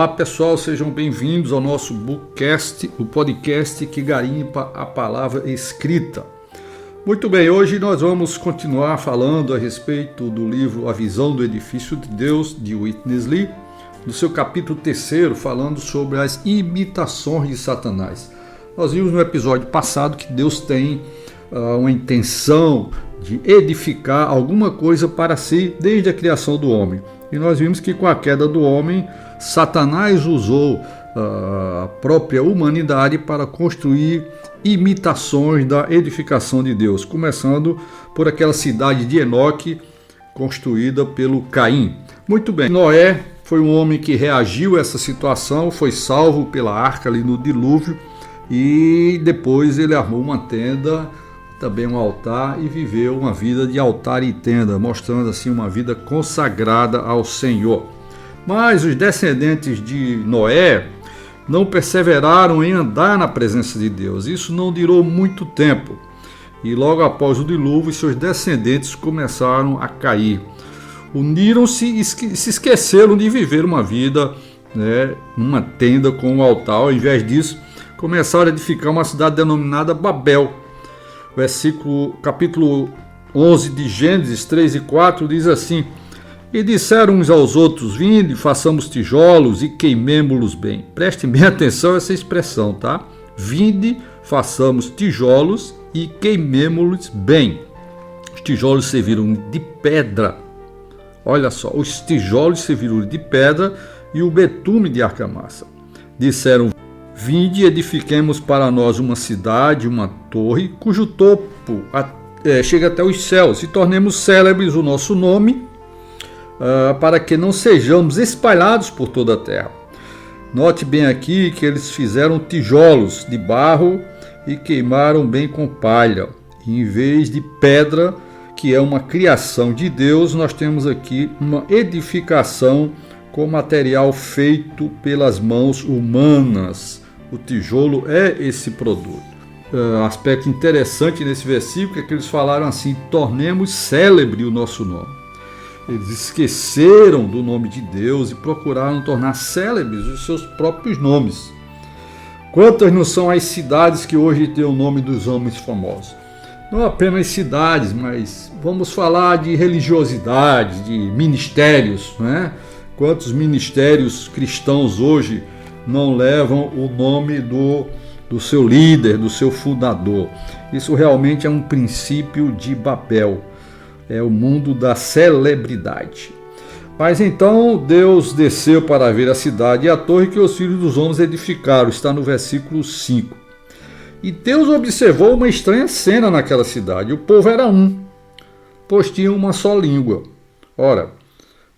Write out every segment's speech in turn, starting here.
Olá pessoal, sejam bem-vindos ao nosso Bookcast, o podcast que garimpa a palavra escrita. Muito bem, hoje nós vamos continuar falando a respeito do livro A Visão do Edifício de Deus, de Witness Lee, no seu capítulo 3, falando sobre as imitações de Satanás. Nós vimos no episódio passado que Deus tem uma intenção de edificar alguma coisa para si desde a criação do homem. E nós vimos que com a queda do homem, Satanás usou a própria humanidade para construir imitações da edificação de Deus, começando por aquela cidade de Enoque, construída pelo Caim. Muito bem, Noé foi um homem que reagiu a essa situação, foi salvo pela arca ali no dilúvio, e depois ele armou uma tenda, também um altar, e viveu uma vida de altar e tenda, mostrando assim uma vida consagrada ao Senhor. Mas os descendentes de Noé não perseveraram em andar na presença de Deus. Isso não durou muito tempo. E logo após o dilúvio, seus descendentes começaram a cair. Uniram-se e se esqueceram de viver uma vida, numa tenda com um altar. Ao invés disso, começaram a edificar uma cidade denominada Babel. Capítulo 11 de Gênesis 3 e 4 diz assim: E disseram uns aos outros, vinde, façamos tijolos e queimemo-los bem. Prestem bem atenção a essa expressão, tá? Vinde, façamos tijolos e queimemo-los bem. Os tijolos serviram de pedra. Olha só, os tijolos serviram de pedra e o betume de argamassa. Disseram, vinde, edifiquemos para nós uma cidade, uma torre, cujo topo chega até os céus, e tornemos célebres o nosso nome, para que não sejamos espalhados por toda a terra. Note bem aqui que eles fizeram tijolos de barro e queimaram bem com palha. Em vez de pedra, que é uma criação de Deus, nós temos aqui uma edificação com material feito pelas mãos humanas. O tijolo é esse produto. Aspecto interessante nesse versículo é que eles falaram assim: tornemos célebre o nosso nome. Eles esqueceram do nome de Deus e procuraram tornar célebres os seus próprios nomes. Quantas não são as cidades que hoje têm o nome dos homens famosos? Não apenas cidades, mas vamos falar de religiosidade, de ministérios, né? Quantos ministérios cristãos hoje não levam o nome do seu líder, do seu fundador? Isso realmente é um princípio de Babel. É o mundo da celebridade. Mas então Deus desceu para ver a cidade e a torre que os filhos dos homens edificaram. Está no versículo 5. E Deus observou uma estranha cena naquela cidade. O povo era um, pois tinham uma só língua. Ora,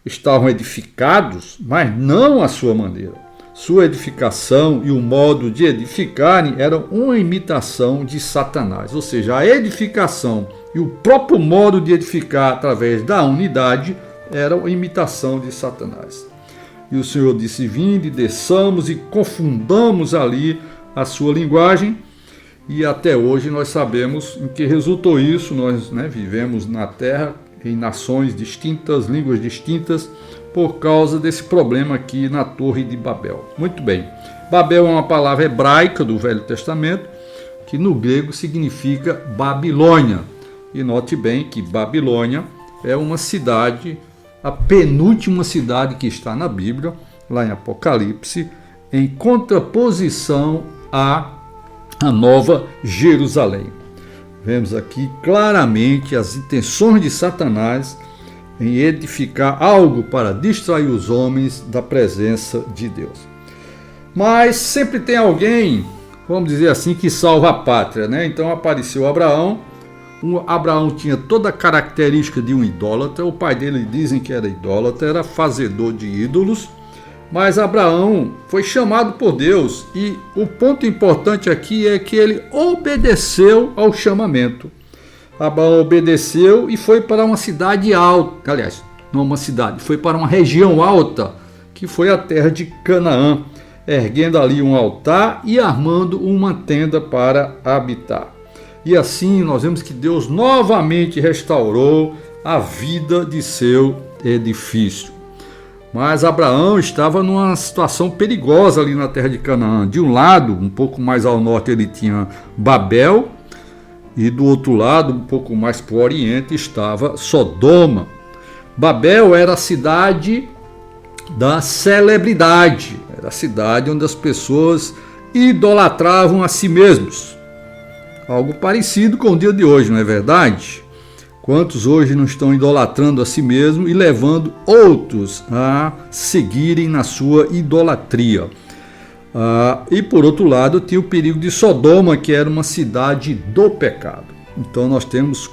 estavam edificados, mas não à sua maneira. Sua edificação e o modo de edificarem eram uma imitação de Satanás. Ou seja, a edificação e o próprio modo de edificar através da unidade eram uma imitação de Satanás. E o Senhor disse, vinde, desçamos e confundamos ali a sua linguagem. E até hoje nós sabemos em que resultou isso. Nós vivemos na terra em nações distintas, línguas distintas, por causa desse problema aqui na Torre de Babel. Muito bem, Babel é uma palavra hebraica do Velho Testamento, que no grego significa Babilônia. E note bem que Babilônia é uma cidade, a penúltima cidade que está na Bíblia, lá em Apocalipse, em contraposição à Nova Jerusalém. Vemos aqui claramente as intenções de Satanás em edificar algo para distrair os homens da presença de Deus. Mas sempre tem alguém, vamos dizer assim, que salva a pátria, né? Então apareceu Abraão. Abraão tinha toda a característica de um idólatra. O pai dele dizem que era idólatra, era fazedor de ídolos. Mas Abraão foi chamado por Deus, e o ponto importante aqui é que ele obedeceu ao chamamento. Abraão obedeceu e foi para uma cidade alta, aliás, não uma cidade, foi para uma região alta, que foi a terra de Canaã, erguendo ali um altar e armando uma tenda para habitar. E assim nós vemos que Deus novamente restaurou a vida de seu edifício. Mas Abraão estava numa situação perigosa ali na terra de Canaã. De um lado, um pouco mais ao norte, ele tinha Babel, e do outro lado, um pouco mais para o oriente, estava Sodoma. Babel era a cidade da celebridade, era a cidade onde as pessoas idolatravam a si mesmos. Algo parecido com o dia de hoje, não é verdade? Quantos hoje não estão idolatrando a si mesmo e levando outros a seguirem na sua idolatria? E por outro lado, tinha o perigo de Sodoma, que era uma cidade do pecado. Então nós temos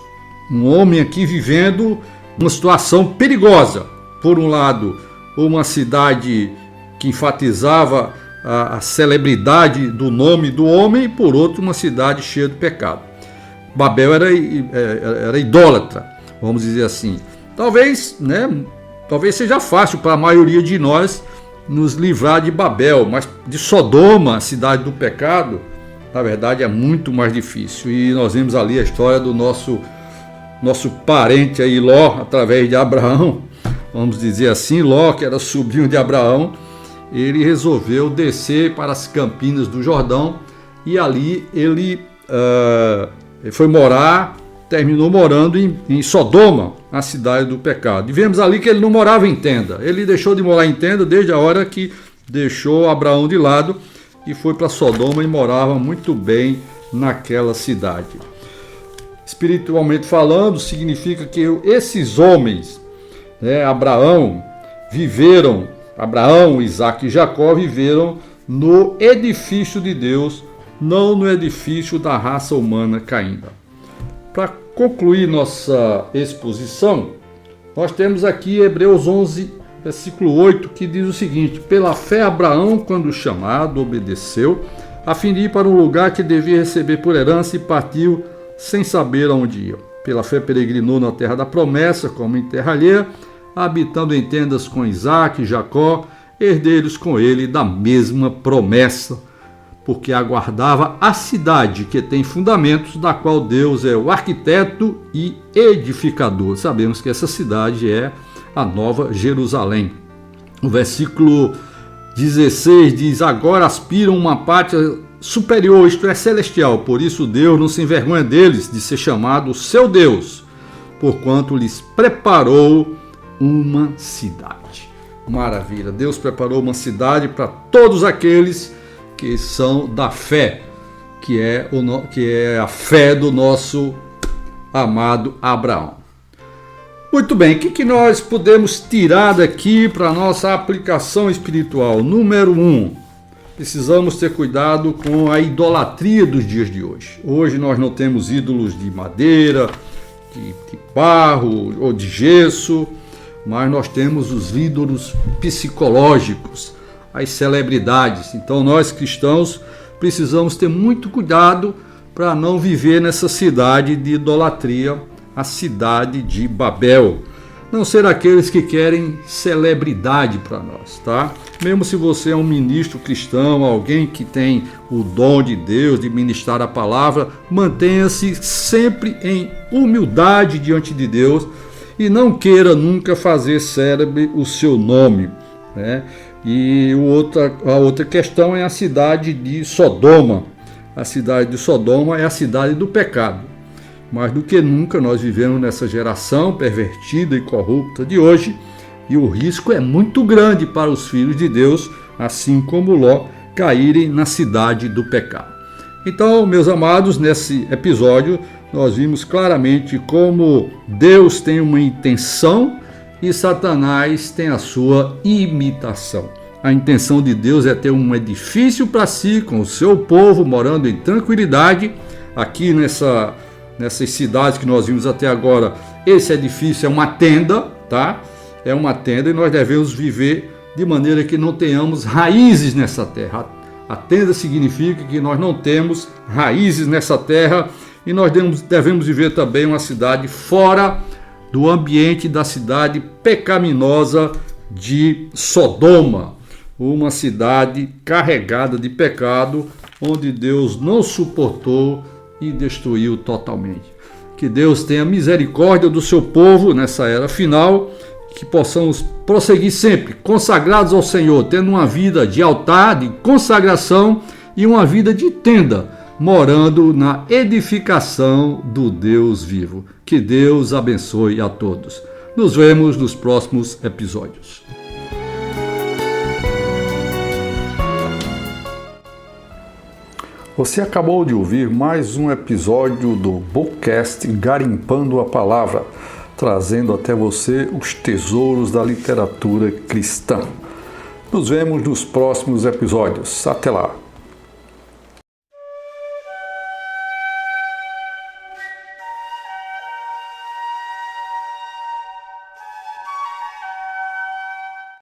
um homem aqui vivendo uma situação perigosa. Por um lado, uma cidade que enfatizava a celebridade do nome do homem, e por outro, uma cidade cheia de pecado. Babel era idólatra, vamos dizer assim. Talvez seja fácil para a maioria de nós nos livrar de Babel, mas de Sodoma, a cidade do pecado, na verdade é muito mais difícil. E nós vemos ali a história do nosso parente aí, Ló, através de Abraão, vamos dizer assim. Ló, que era sobrinho de Abraão, ele resolveu descer para as campinas do Jordão, e ali ele foi morar, terminou morando em Sodoma, a cidade do pecado. E vemos ali que ele não morava em tenda. Ele deixou de morar em tenda desde a hora que deixou Abraão de lado e foi para Sodoma e morava muito bem naquela cidade. Espiritualmente falando, significa que esses homens, Abraão, Isaac e Jacó viveram no edifício de Deus, não no edifício da raça humana caída. Para concluir nossa exposição, nós temos aqui Hebreus 11, versículo 8, que diz o seguinte: pela fé Abraão, quando chamado, obedeceu, a fim de ir para um lugar que devia receber por herança, e partiu sem saber aonde ia. Pela fé peregrinou na terra da promessa, como em terra alheia, habitando em tendas com Isaac e Jacó, herdeiros com ele da mesma promessa, porque aguardava a cidade que tem fundamentos, da qual Deus é o arquiteto e edificador. Sabemos que essa cidade é a Nova Jerusalém. O versículo 16 diz: agora aspiram uma pátria superior, isto é, celestial. Por isso Deus não se envergonha deles, de ser chamado seu Deus, porquanto lhes preparou uma cidade. Maravilha! Deus preparou uma cidade para todos aqueles que são da fé, que é a fé do nosso amado Abraão. Muito bem, o que nós podemos tirar daqui para a nossa aplicação espiritual? Número 1, precisamos ter cuidado com a idolatria dos dias de hoje. Hoje nós não temos ídolos de madeira, de barro ou de gesso, mas nós temos os ídolos psicológicos, as celebridades. Então nós cristãos precisamos ter muito cuidado para não viver nessa cidade de idolatria, a cidade de Babel. Não ser aqueles que querem celebridade para nós, tá? Mesmo se você é um ministro cristão, alguém que tem o dom de Deus de ministrar a palavra, mantenha-se sempre em humildade diante de Deus e não queira nunca fazer célebre o seu nome, né? E a outra questão é a cidade de Sodoma. A cidade de Sodoma é a cidade do pecado. Mais do que nunca nós vivemos nessa geração pervertida e corrupta de hoje, e o risco é muito grande para os filhos de Deus, assim como Ló, caírem na cidade do pecado. Então, meus amados, nesse episódio nós vimos claramente como Deus tem uma intenção e Satanás tem a sua imitação. A intenção de Deus é ter um edifício para si, com o seu povo morando em tranquilidade. Aqui nessas cidades que nós vimos até agora, esse edifício é uma tenda, tá? É uma tenda, e nós devemos viver de maneira que não tenhamos raízes nessa terra. A tenda significa que nós não temos raízes nessa terra, e nós devemos viver também uma cidade fora do ambiente da cidade pecaminosa de Sodoma, uma cidade carregada de pecado, onde Deus não suportou e destruiu totalmente. Que Deus tenha misericórdia do seu povo nessa era final, que possamos prosseguir sempre consagrados ao Senhor, tendo uma vida de altar, de consagração e uma vida de tenda, morando na edificação do Deus vivo. Que Deus abençoe a todos. Nos vemos nos próximos episódios. Você acabou de ouvir mais um episódio do Bookcast Garimpando a Palavra, trazendo até você os tesouros da literatura cristã. Nos vemos nos próximos episódios. Até lá!